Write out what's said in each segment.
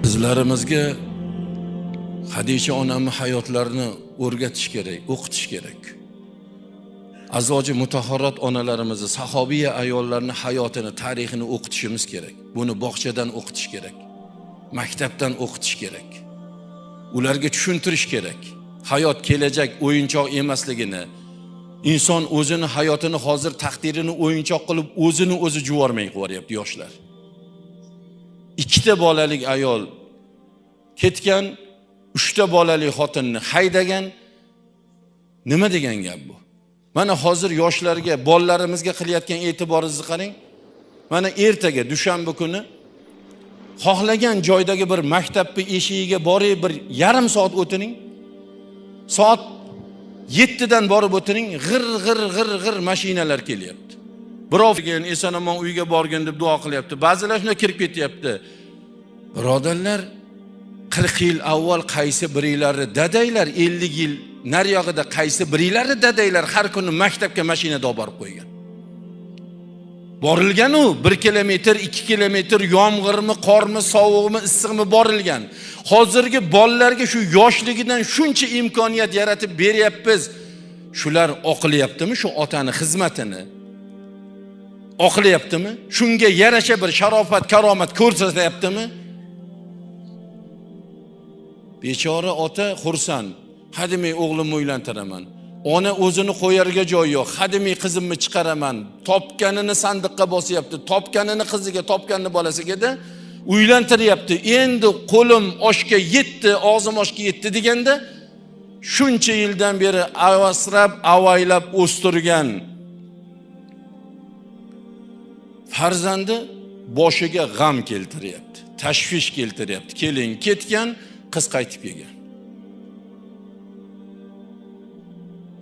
Qizlarimizga Hadicha onamning hayotlarini o'rgatish kerak, o'qitish kerak. Azvoji mutahharat onalarimizni, sahobiya ayollarning hayotini, tarixini o'qitishimiz kerak. Buni bog'chadan o'qitish kerak. Maktabdan o'qitish kerak. Ularga tushuntirish kerak. Hayot kelajak o'yinchoq emasligini, inson o'zini hayotini hozir taqdirini o'yinchoq qilib o'zini o'zi juvormay qo'yapti yoshlar. Ikkita bolalik ayol ketgan, 3ta bolali xotinni haydagan, nima degan gap bu? Mana hozir yoshlarga, bolalarimizga qilayotgan e'tiboringizni qarang. Mana ertaga dushanba kuni xohlagan joydagi bir maktabning eshigiga borib bir yarim soat o'tining. Soat 7dan borib o'tining, g'ir mashinalar kelyapti. Birov kelgan eson-omon uyga borgin deb duo qilyapti. Ba'zilar shuna kirib ketyapti. Birodarlar, 40 yil avval qaysi biringlarni dadaylar, 50 yil nariyog'ida qaysi biringlarni dadaylar har kuni maktabga mashinada olib borib qo'ygan. Borilgan u 1 kilometr, 2 kilometr yomg'irmi, qormi, sovuqmi, issiqmi borilgan. Hozirgi bolalarga shu yoshligidan shuncha imkoniyat yaratib beryapmiz. Shular oqilyaptimi shu otani xizmatini? Oqilyaptimi? Shunga yarasha bir sharofat, karomat ko'rsatyaptimi? Bechora ota xursand. Hadimay o'g'limni uylantiraman. Ona o'zini qo'yarga joy yo'q. Hadimay qizimni chiqaraman. Topganini sandiqqa bosyapti. Topganini qiziga, topganini bolasiga-da uylantiryapti. Endi qo'lim oshga yetdi, og'zim oshga yetdi deganda shuncha yildan beri avasrab, avaylab o'stirgan farzandi boshiga g'am keltiryapti. Tashvish keltiryapti. Kelin ketgan, qiz qaytib kelgan.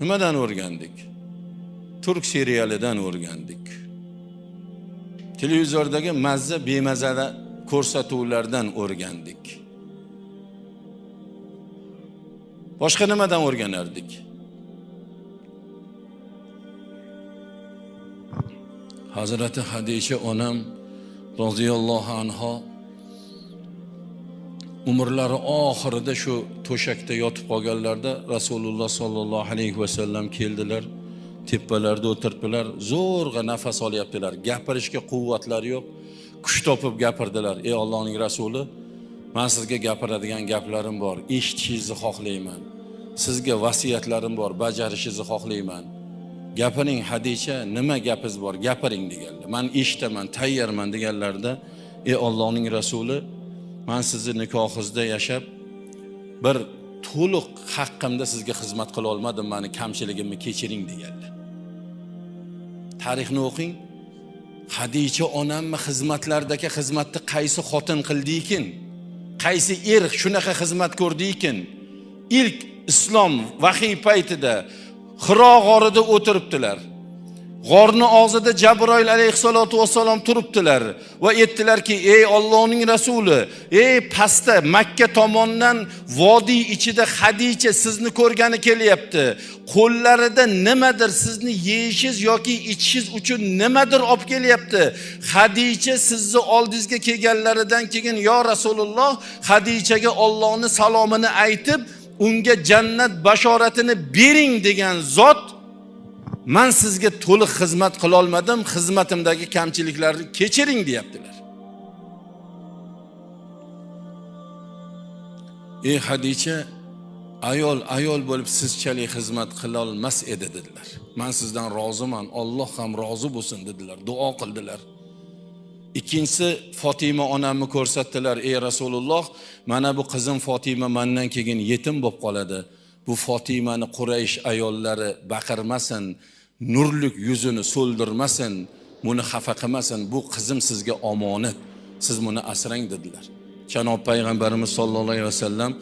Nimadan o'rgandik? Turk serialidan o'rgandik. Televizordagi mazza bemazada ko'rsatuvlardan o'rgandik. Boshqa nimadan o'rganardik? Hazrati Hadicha onam roziyallohu anha umrlari oxirida shu to'shakda yotib qolganlarda Rasululloh sollallohu alayhi vasallam keldilar. Tepalarda o'tirdilar, zo'rg'a nafas olyaptilar. Gapirishga quvvatlari yo'q. Kuch topib gapirdilar. Ey Allohning rasuli, men sizga gapiradigan gaplarim bor. Eshitishingizni xohlayman. Sizga vasiyatlarim bor, bajarishingizni xohlayman. Gapiring Hadicha, nima gapingiz bor? Gapiring deganlar. Men eshitaman, tayyorman deganlarda, ey Allohning rasuli, men sizni nikohingizda yashab bir to'liq haqqimda sizga xizmat qila olmadim, meni kamchiligimni kechiring deganlar. Tarixni o'qing. Hadicha onamni xizmatlardagi xizmatni qaysi xotin qildi ekan? Qaysi er shunaqa xizmat ko'rdi ekan? İlk islom vahiy paytida Hiro g'orida o'tiribdilar. G'orni og'zida Jabroil alayhisolatu vassalom turibdilar va aytdilarki, ey Allohning rasuli, ey pastda Makka tomondan vodiy ichida Hadicha sizni ko'rgani kelyapti. Qo'llarida nimadir sizni yeyishingiz yoki ichishingiz uchun nimadir olib kelyapti. Hadicha sizni oldingizga kelganlaridan keyin yo Rasululloh, Hadichaga Allohning salomini aytib, unga jannat bashoratini bering degan zot, men sizga to'liq xizmat qila olmadim, xizmatimdagi kamchiliklarni kechiring deyaptilar. Ey Hadicha, ayol bo'lib sizchalik xizmat qila olmas edi dedilar. Men sizdan roziman, Alloh ham rozi bo'lsin dedilar, duo qildilar. Ikkinchisi Fatima onamni ko'rsatdilar. Ey Rasululloh, mana bu qizim Fatima mendan keyin yetim bo'lib qoladi. Bu Fatimani Quraysh ayollari baqirmasin, nurlik yuzini so'ldirmasin, buni xafa qilmasin. Bu qizim sizga omonat. Siz buni asrang dedilar. Janob payg'ambarimiz sollallohu alayhi vasallam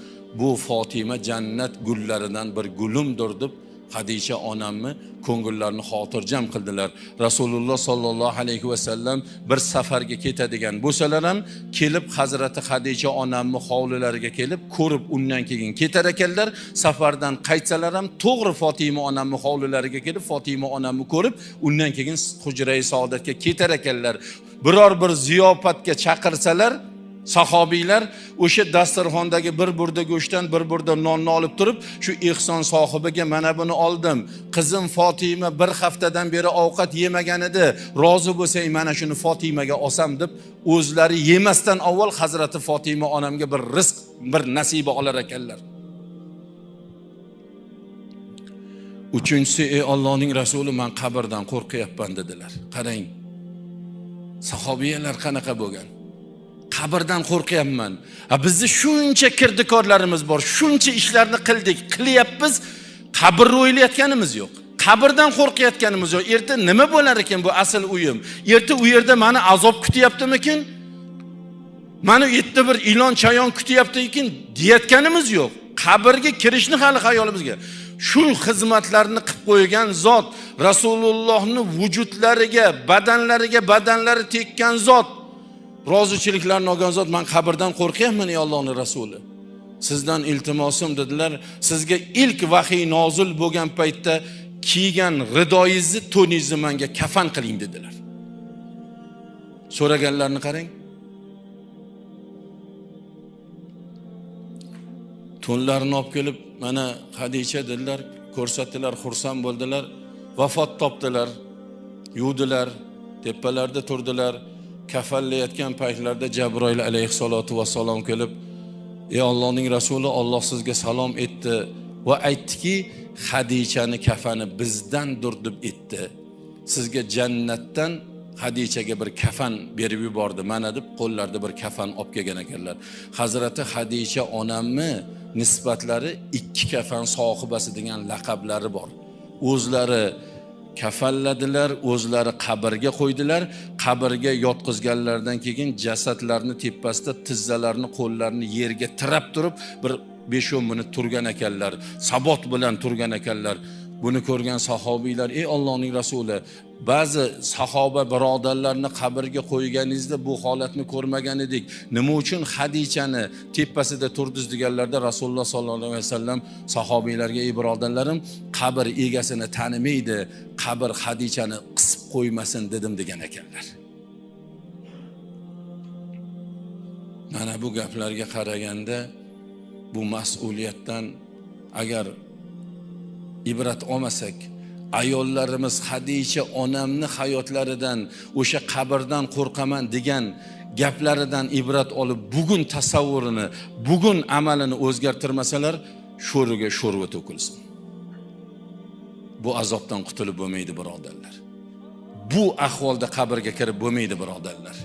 bu Fatima jannat gullaridan bir gulumdir deb Hadicha onamni ko'ngillarini xotirjam qildilar. Rasululloh sollallohu alayhi vasallam bir safarga ketadigan bo'lsalar ham kelib Hazrati Hadicha onamni hovlilariga kelib ko'rib undan keyin ketar ekanlar. Safardan qaytsalar ham to'g'ri Fatima onamni hovlilariga kelib Fatima onamni ko'rib undan keyin hujra-i saodatga ketar ekanlar. Biror bir ziyofatga chaqirsalar Sahobiylar o'sha dasturxondagi bir burda go'shtdan bir burda nonni olib turib, shu ehson sohibiga mana buni oldim. Qizim Fatima bir haftadan beri ovqat yemagan edi. Rozi bo'lsang mana shuni Fatimaga olsam deb o'zlari yemasdan avval Hazrati Fatima onamga bir rizq, bir nasiba olar ekanlar. Uchinchisi, ey Allohning rasuli, men qabrdan qo'rqyapman dedilar. Qarang. Sahobiyalar qanaqa bo'lgan? Qabrdan qo'rqyapman. Bizning shuncha kirdikorlarimiz bor, shuncha ishlarni qildik, qilyapmiz, qabrni o'ylayotganimiz yo'q. Qabrdan qo'rqayotganimiz yo'q. Erta nima bo'lar ekan bu asl uyim? Erta u yerda meni azob kutyaptimikin? Meni yerda bir ilon chayon kutyapti-ekan deyotganimiz yo'q. Qabrga kirishni hali xayolimizga. Shu xizmatlarni qilib qo'ygan zot, Rasulullohning vujudlariga, badanlari tekkan zot, rozichiliklarni olgan zot, men qabrdan qo'rqyapman ey Allohning rasuli. Sizdan iltimosim dedilar, sizga ilk vahiy nozil bo'lgan paytda kiygan ridoyingizni, to'ningizni menga kafan qiling dedilar. So'raganlarni qarang. To'nlarini olib kelib, mana Hadicha dedilar, ko'rsatdilar, xursand bo'ldilar, vafot topdilar, yuvdilar, tepalarda turdilar. Kafallayotgan paytlarda Jabroil alayhissalatu vassalom kelib, ey Allohning rasuli, Alloh sizga salom etdi va aytdiki, Hadichani kafani bizdandir deb aytdi. Sizga jannatdan Hadichaga bir kafan berib yubordi. Mana deb qo'llarida bir kafan olib kelgan ekanlar. Hazrati Hadicha onamni nisbatlari ikki kafan sohibasi degan laqablari bor. O'zlari kafalladilar, o'zlari qabrga qo'ydilar. Qabrga yotqizganlardan keyin jasadlarni tepasida tizzalarini, qo'llarini yerga tirab turib bir 5-10 minut turgan ekanlar. Sabot bilan turgan ekanlar. Buni ko'rgan sahobiylar, ey Allohning rasuli, ba'zi sahoba birodarlarni qabrga qo'yganingizda bu holatni ko'rmagan edik. Nima uchun Hadichani tepasida turdiz deganlarda Rasululloh sollallohu alayhi vasallam sahobiylarga, ey birodarlarim, qabr egasini tanimaydi, qabr Hadichani qisib qo'ymasin dedim degan ekanlar. Mana bu gaplarga qaraganda bu mas'uliyatdan agar ibrat olmasak, ayollarimiz Hadicha onamni hayotlaridan, o'sha qabrdan qo'rqaman degan gaplaridan ibrat olib, bugun tasavvurini, bugun amalini o'zgartirmasalar, sho'riga sho'rva to'kilsin. Bu azobdan qutulib bo'lmaydi birodarlar. Bu ahvolda qabrga kirib bo'lmaydi birodarlar.